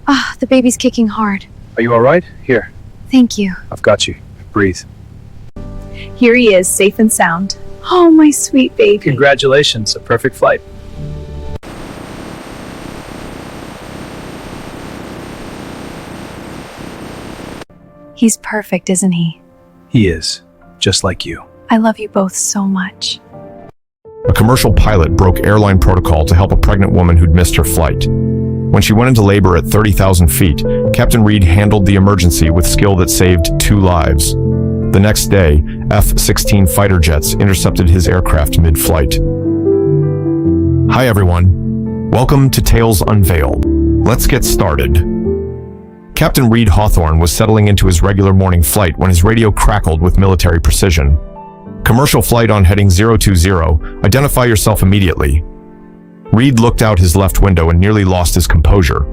Ah, the baby's kicking hard. Are you all right? Here, Thank you. I've got you. Breathe. Here he is, safe and sound. Oh, my sweet baby. Congratulations, a perfect flight. He's perfect, isn't he? He is, just like you. I love you both so much. A commercial pilot broke airline protocol to help a pregnant woman who'd missed her flight. When she went into labor at 30,000 feet, Captain Reed handled the emergency with skill that saved 2 lives. The next day, F-16 fighter jets intercepted his aircraft mid-flight. Hi everyone. Welcome to Tales Unveiled. Let's get started. Captain Reed Hawthorne was settling into his regular morning flight when his radio crackled with military precision. Commercial flight on heading 020, identify yourself immediately. Reed looked out his left window and nearly lost his composure.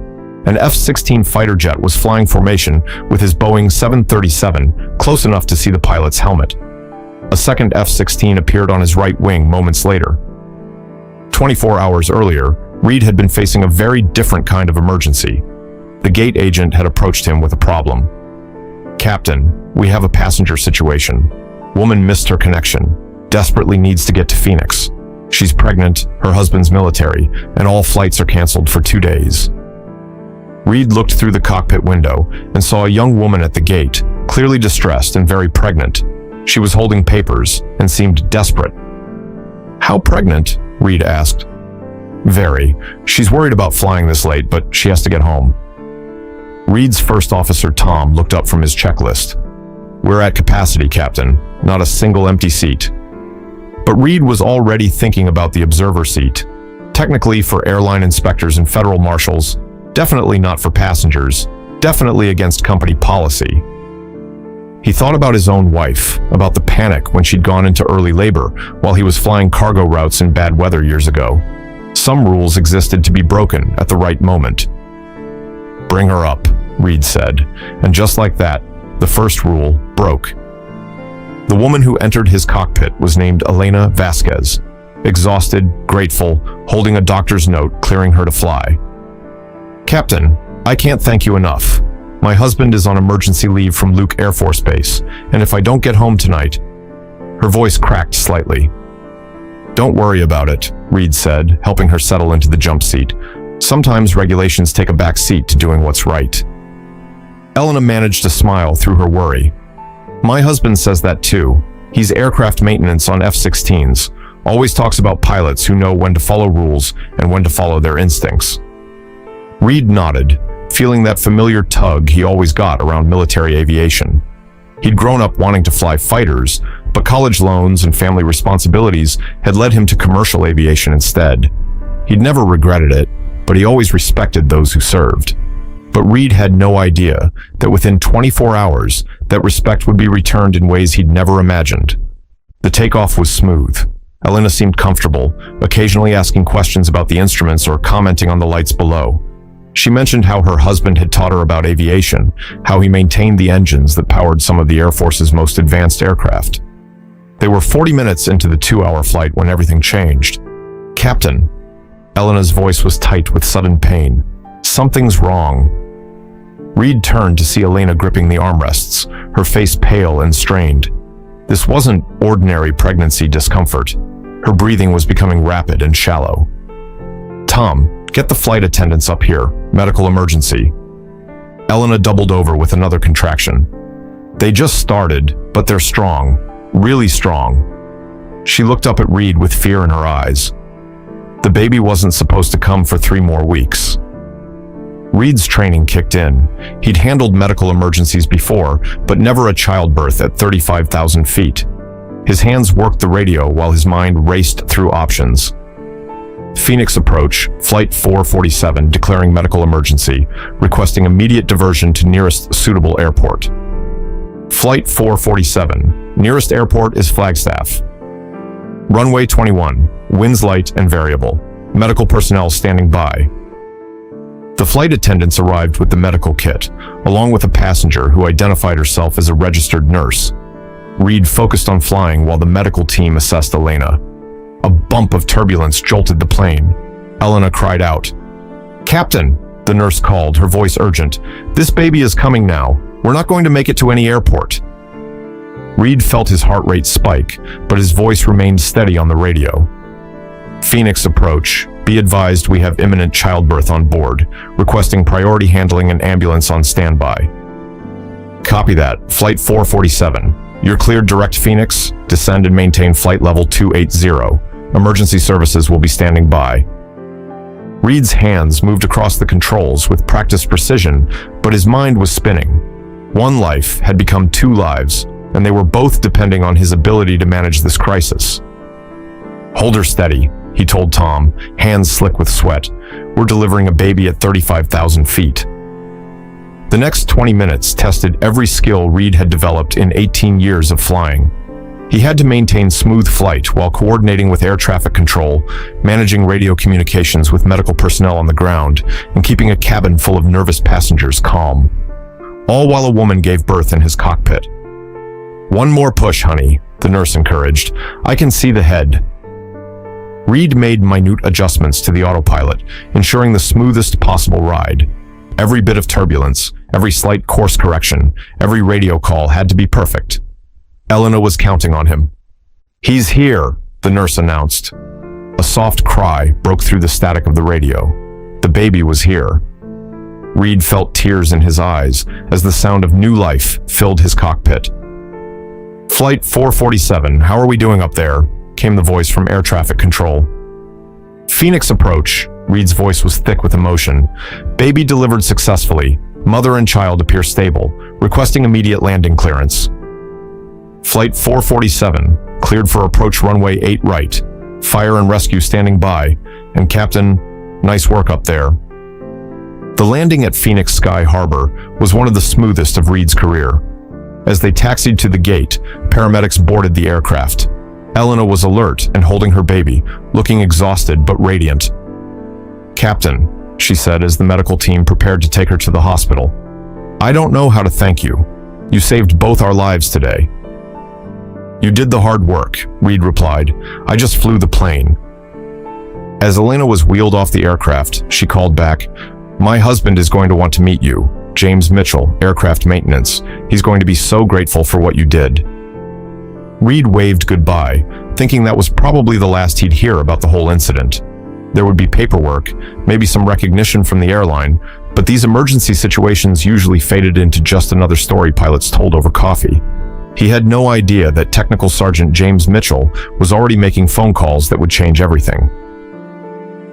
An F-16 fighter jet was flying formation with his Boeing 737, close enough to see the pilot's helmet. A second F-16 appeared on his right wing moments later. 24 hours earlier, Reed had been facing a very different kind of emergency. The gate agent had approached him with a problem. Captain, we have a passenger situation. Woman missed her connection. Desperately needs to get to Phoenix. She's pregnant, her husband's military, and all flights are canceled for 2 days. Reed looked through the cockpit window and saw a young woman at the gate, clearly distressed and very pregnant. She was holding papers and seemed desperate. How pregnant? Reed asked. Very. She's worried about flying this late, but she has to get home. Reed's first officer, Tom, looked up from his checklist. We're at capacity, Captain. Not a single empty seat. But Reed was already thinking about the observer seat. Technically for airline inspectors and federal marshals, definitely not for passengers, definitely against company policy. He thought about his own wife, about the panic when she'd gone into early labor while he was flying cargo routes in bad weather years ago. Some rules existed to be broken at the right moment. Bring her up, Reed said, and just like that, the first rule broke. The woman who entered his cockpit was named Elena Vasquez, exhausted, grateful, holding a doctor's note clearing her to fly. Captain, I can't thank you enough. My husband is on emergency leave from Luke Air Force Base, and if I don't get home tonight... Her voice cracked slightly. Don't worry about it, Reed said, helping her settle into the jump seat. Sometimes regulations take a back seat to doing what's right. Elena managed to smile through her worry. My husband says that too. He's aircraft maintenance on F-16s. Always talks about pilots who know when to follow rules and when to follow their instincts. Reed nodded, feeling that familiar tug he always got around military aviation. He'd grown up wanting to fly fighters, but college loans and family responsibilities had led him to commercial aviation instead. He'd never regretted it, but he always respected those who served. But Reed had no idea that within 24 hours, that respect would be returned in ways he'd never imagined. The takeoff was smooth. Elena seemed comfortable, occasionally asking questions about the instruments or commenting on the lights below. She mentioned how her husband had taught her about aviation, how he maintained the engines that powered some of the Air Force's most advanced aircraft. They were 40 minutes into the 2-hour flight when everything changed. Captain, Elena's voice was tight with sudden pain. Something's wrong. Reed turned to see Elena gripping the armrests, her face pale and strained. This wasn't ordinary pregnancy discomfort. Her breathing was becoming rapid and shallow. Tom, get the flight attendants up here. Medical emergency. Elena doubled over with another contraction. They just started, but they're strong. Really strong. She looked up at Reed with fear in her eyes. The baby wasn't supposed to come for 3 more weeks. Reed's training kicked in. He'd handled medical emergencies before, but never a childbirth at 35,000 feet. His hands worked the radio while his mind raced through options. Phoenix approach, Flight 447 declaring medical emergency, requesting immediate diversion to nearest suitable airport. Flight 447, nearest airport is Flagstaff. Runway 21, winds light and variable. Medical personnel standing by. The flight attendants arrived with the medical kit, along with a passenger who identified herself as a registered nurse. Reed focused on flying while the medical team assessed Elena. A bump of turbulence jolted the plane. Elena cried out, "Captain, the nurse called, her voice urgent. "This baby is coming now. We're not going to make it to any airport." Reed felt his heart rate spike, but his voice remained steady on the radio. "Phoenix approach. Be advised we have imminent childbirth on board. Requesting priority handling and ambulance on standby." "Copy that. Flight 447. You're cleared direct Phoenix. Descend and maintain flight level 280. Emergency services will be standing by." Reed's hands moved across the controls with practiced precision, but his mind was spinning. One life had become two lives, and they were both depending on his ability to manage this crisis. "Hold her steady," he told Tom, hands slick with sweat. "We're delivering a baby at 35,000 feet. The next 20 minutes tested every skill Reed had developed in 18 years of flying. He had to maintain smooth flight while coordinating with air traffic control, managing radio communications with medical personnel on the ground, and keeping a cabin full of nervous passengers calm. All while a woman gave birth in his cockpit. "One more push, honey," the nurse encouraged. "I can see the head." Reed made minute adjustments to the autopilot, ensuring the smoothest possible ride. Every bit of turbulence, every slight course correction, every radio call had to be perfect. Elena was counting on him. "He's here," the nurse announced. A soft cry broke through the static of the radio. The baby was here. Reed felt tears in his eyes as the sound of new life filled his cockpit. "Flight 447, how are we doing up there?" came the voice from air traffic control. "Phoenix approach," Reed's voice was thick with emotion. "Baby delivered successfully. Mother and child appear stable. Requesting immediate landing clearance." "Flight 447, cleared for approach runway 8 right. Fire and rescue standing by. And Captain, nice work up there." The landing at Phoenix Sky Harbor was one of the smoothest of Reed's career. As they taxied to the gate, paramedics boarded the aircraft. Elena was alert and holding her baby, looking exhausted but radiant. "Captain," she said as the medical team prepared to take her to the hospital. "I don't know how to thank you. You saved both our lives today." "You did the hard work," Reed replied. "I just flew the plane." As Elena was wheeled off the aircraft, she called back, "My husband is going to want to meet you. James Mitchell, aircraft maintenance. He's going to be so grateful for what you did." Reed waved goodbye, thinking that was probably the last he'd hear about the whole incident. There would be paperwork, maybe some recognition from the airline, but these emergency situations usually faded into just another story pilots told over coffee. He had no idea that Technical Sergeant James Mitchell was already making phone calls that would change everything.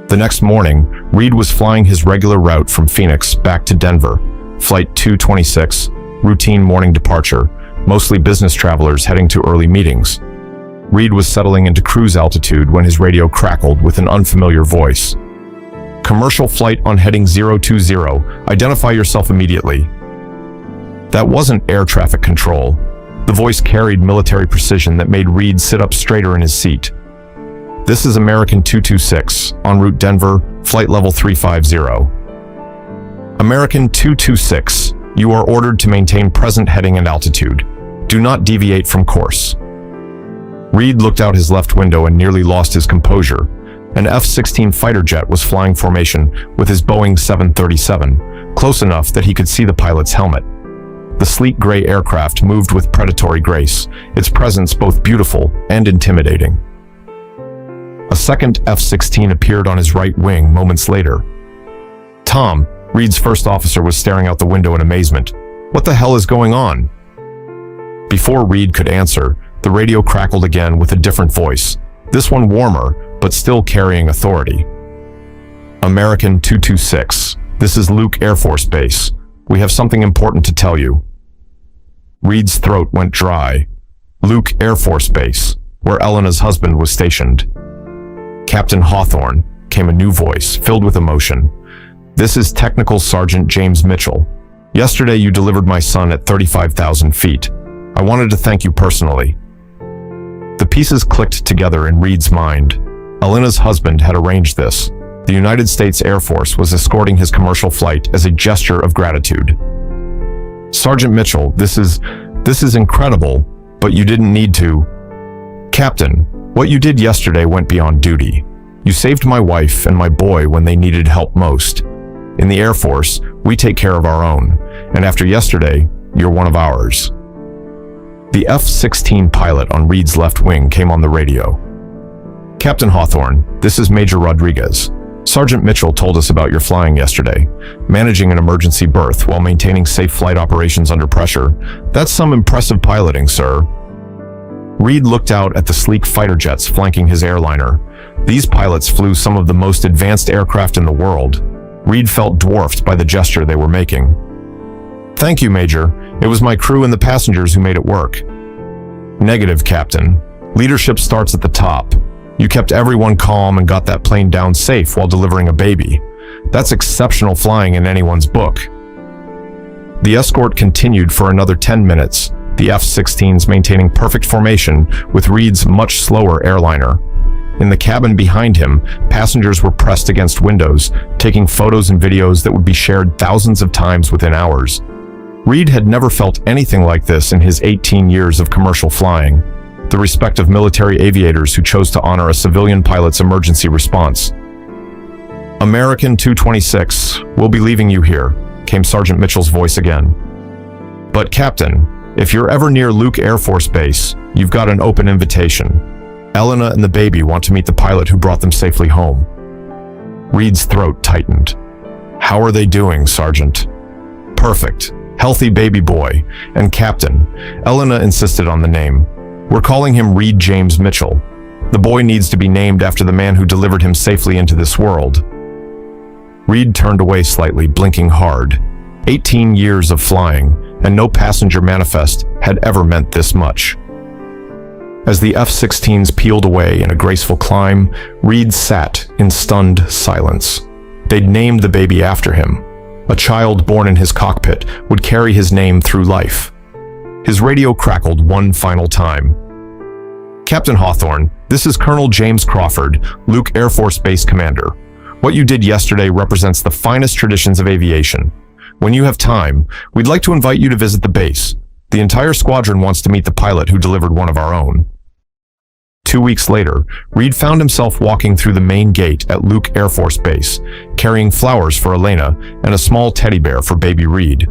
The next morning, Reed was flying his regular route from Phoenix back to Denver. Flight 226, routine morning departure, mostly business travelers heading to early meetings. Reed was settling into cruise altitude when his radio crackled with an unfamiliar voice. "Commercial flight on heading 020, identify yourself immediately." That wasn't air traffic control. The voice carried military precision that made Reed sit up straighter in his seat. "This is American 226, en route Denver, flight level 350. American 226, you are ordered to maintain present heading and altitude. Do not deviate from course." Reed looked out his left window and nearly lost his composure. An F-16 fighter jet was flying formation with his Boeing 737, close enough that he could see the pilot's helmet. The sleek gray aircraft moved with predatory grace, its presence both beautiful and intimidating. A second F-16 appeared on his right wing moments later. Tom, Reed's first officer, was staring out the window in amazement. "What the hell is going on?" Before Reed could answer, the radio crackled again with a different voice, this one warmer, but still carrying authority. "American 226, this is Luke Air Force Base. We have something important to tell you." Reed's throat went dry. Luke Air Force Base, where Elena's husband was stationed. "Captain Hawthorne," came a new voice, filled with emotion. "This is Technical Sergeant James Mitchell. Yesterday you delivered my son at 35,000 feet. I wanted to thank you personally." The pieces clicked together in Reed's mind. Elena's husband had arranged this. The United States Air Force was escorting his commercial flight as a gesture of gratitude. "Sergeant Mitchell, this is incredible, but you didn't need to." "Captain, what you did yesterday went beyond duty. You saved my wife and my boy when they needed help most. In the Air Force, we take care of our own, and after yesterday, you're one of ours. The F-16 pilot on Reed's left wing came on the radio. Captain Hawthorne, this is Major Rodriguez. Sergeant Mitchell told us about your flying yesterday, managing an emergency berth while maintaining safe flight operations under pressure. That's some impressive piloting, sir. Reed looked out at the sleek fighter jets flanking his airliner. These pilots flew some of the most advanced aircraft in the world. Reed felt dwarfed by the gesture they were making. Thank you, Major. It was my crew and the passengers who made it work. Negative, Captain. Leadership starts at the top. You kept everyone calm and got that plane down safe while delivering a baby. That's exceptional flying in anyone's book. The escort continued for another 10 minutes, the F-16s maintaining perfect formation with Reed's much slower airliner. In the cabin behind him, passengers were pressed against windows, taking photos and videos that would be shared thousands of times within hours. Reed had never felt anything like this in his 18 years of commercial flying. The respect of military aviators who chose to honor a civilian pilot's emergency response. American 226, we'll be leaving you here, came Sergeant Mitchell's voice again. But Captain, if you're ever near Luke Air Force Base, you've got an open invitation. Elena and the baby want to meet the pilot who brought them safely home. Reed's throat tightened. How are they doing, Sergeant? Perfect. Healthy baby boy. And Captain, Elena insisted on the name. We're calling him Reed James Mitchell. The boy needs to be named after the man who delivered him safely into this world. Reed turned away slightly, blinking hard. 18 years of flying, and no passenger manifest had ever meant this much. As the F-16s peeled away in a graceful climb, Reed sat in stunned silence. They'd named the baby after him. A child born in his cockpit would carry his name through life. His radio crackled one final time. Captain Hawthorne, this is Colonel James Crawford, Luke Air Force Base Commander. What you did yesterday represents the finest traditions of aviation. When you have time, we'd like to invite you to visit the base. The entire squadron wants to meet the pilot who delivered one of our own. 2 weeks later, Reed found himself walking through the main gate at Luke Air Force Base, carrying flowers for Elena and a small teddy bear for baby Reed.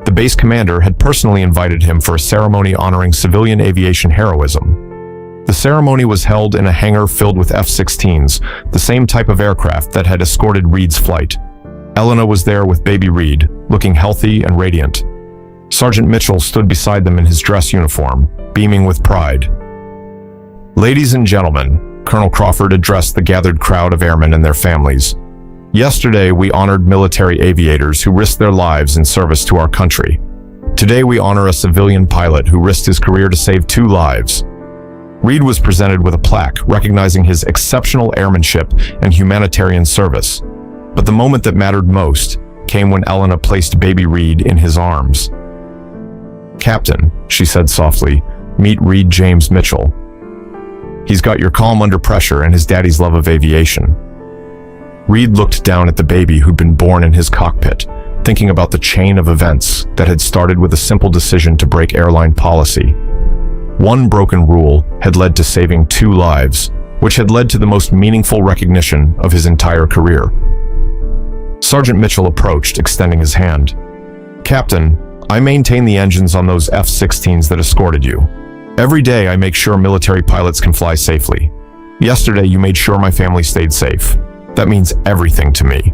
The base commander had personally invited him for a ceremony honoring civilian aviation heroism. The ceremony was held in a hangar filled with F-16s, the same type of aircraft that had escorted Reed's flight. Elena was there with baby Reed, looking healthy and radiant. Sergeant Mitchell stood beside them in his dress uniform, beaming with pride. Ladies and gentlemen, Colonel Crawford addressed the gathered crowd of airmen and their families. Yesterday, we honored military aviators who risked their lives in service to our country. Today, we honor a civilian pilot who risked his career to save 2 lives. Reed was presented with a plaque recognizing his exceptional airmanship and humanitarian service. But the moment that mattered most came when Elena placed baby Reed in his arms. Captain, she said softly, meet Reed James Mitchell. He's got your calm under pressure and his daddy's love of aviation. Reed looked down at the baby who'd been born in his cockpit, thinking about the chain of events that had started with a simple decision to break airline policy. One broken rule had led to saving 2 lives, which had led to the most meaningful recognition of his entire career. Sergeant Mitchell approached, extending his hand. Captain, I maintain the engines on those F-16s that escorted you. Every day I make sure military pilots can fly safely. Yesterday you made sure my family stayed safe. That means everything to me.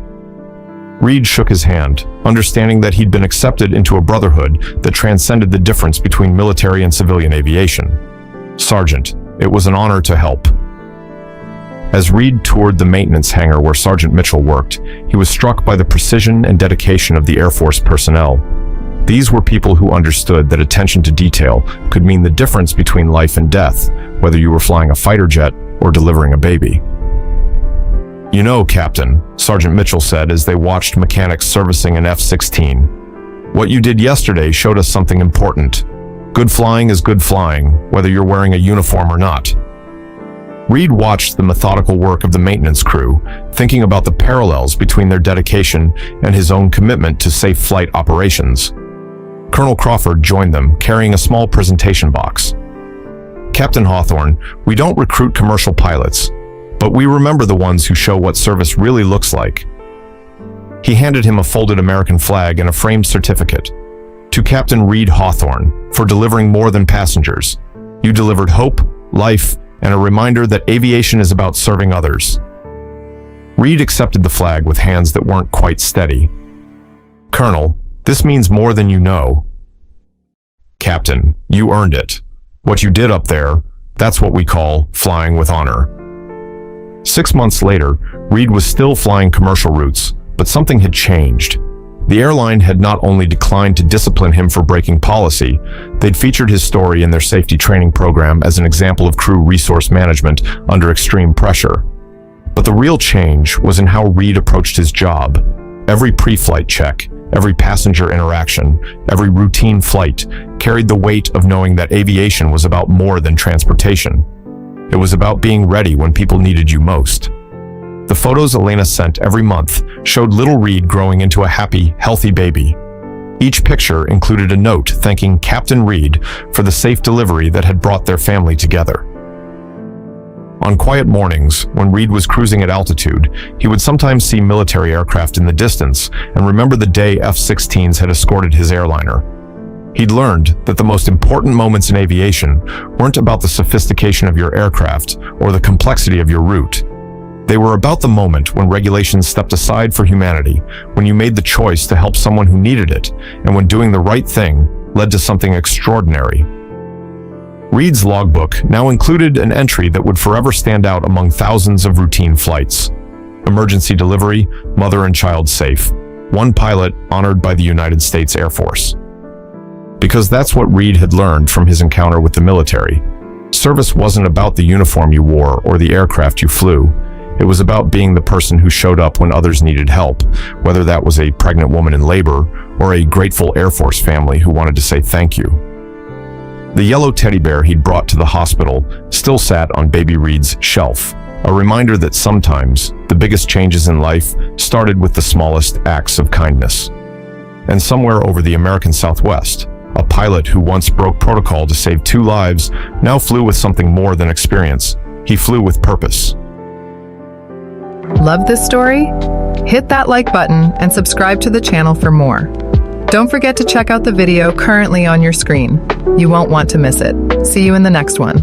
Reed shook his hand, understanding that he'd been accepted into a brotherhood that transcended the difference between military and civilian aviation. Sergeant, it was an honor to help. As Reed toured the maintenance hangar where Sergeant Mitchell worked, he was struck by the precision and dedication of the Air Force personnel. These were people who understood that attention to detail could mean the difference between life and death, whether you were flying a fighter jet or delivering a baby. You know, Captain, Sergeant Mitchell said as they watched mechanics servicing an F-16. What you did yesterday showed us something important. Good flying is good flying, whether you're wearing a uniform or not. Reed watched the methodical work of the maintenance crew, thinking about the parallels between their dedication and his own commitment to safe flight operations. Colonel Crawford joined them, carrying a small presentation box. Captain Hawthorne, we don't recruit commercial pilots, but we remember the ones who show what service really looks like. He handed him a folded American flag and a framed certificate. To Captain Reed Hawthorne, for delivering more than passengers. You delivered hope, life, and a reminder that aviation is about serving others. Reed accepted the flag with hands that weren't quite steady. Colonel, this means more than you know. Captain, you earned it. What you did up there, that's what we call flying with honor. 6 months later, Reed was still flying commercial routes, but something had changed. The airline had not only declined to discipline him for breaking policy, they'd featured his story in their safety training program as an example of crew resource management under extreme pressure. But the real change was in how Reed approached his job. Every pre-flight check, every passenger interaction, every routine flight carried the weight of knowing that aviation was about more than transportation. It was about being ready when people needed you most. The photos Elena sent every month showed little Reed growing into a happy, healthy baby. Each picture included a note thanking Captain Reed for the safe delivery that had brought their family together. On quiet mornings, when Reed was cruising at altitude, he would sometimes see military aircraft in the distance and remember the day F-16s had escorted his airliner. He'd learned that the most important moments in aviation weren't about the sophistication of your aircraft or the complexity of your route. They were about the moment when regulations stepped aside for humanity, when you made the choice to help someone who needed it, and when doing the right thing led to something extraordinary. Reed's logbook now included an entry that would forever stand out among thousands of routine flights. Emergency delivery, mother and child safe. One pilot honored by the United States Air Force. Because that's what Reed had learned from his encounter with the military. Service wasn't about the uniform you wore or the aircraft you flew. It was about being the person who showed up when others needed help, whether that was a pregnant woman in labor or a grateful Air Force family who wanted to say thank you. The yellow teddy bear he'd brought to the hospital still sat on baby Reed's shelf, a reminder that sometimes the biggest changes in life started with the smallest acts of kindness. And somewhere over the American Southwest, a pilot who once broke protocol to save 2 lives now flew with something more than experience. He flew with purpose. Love this story? Hit that like button and subscribe to the channel for more. Don't forget to check out the video currently on your screen. You won't want to miss it. See you in the next one.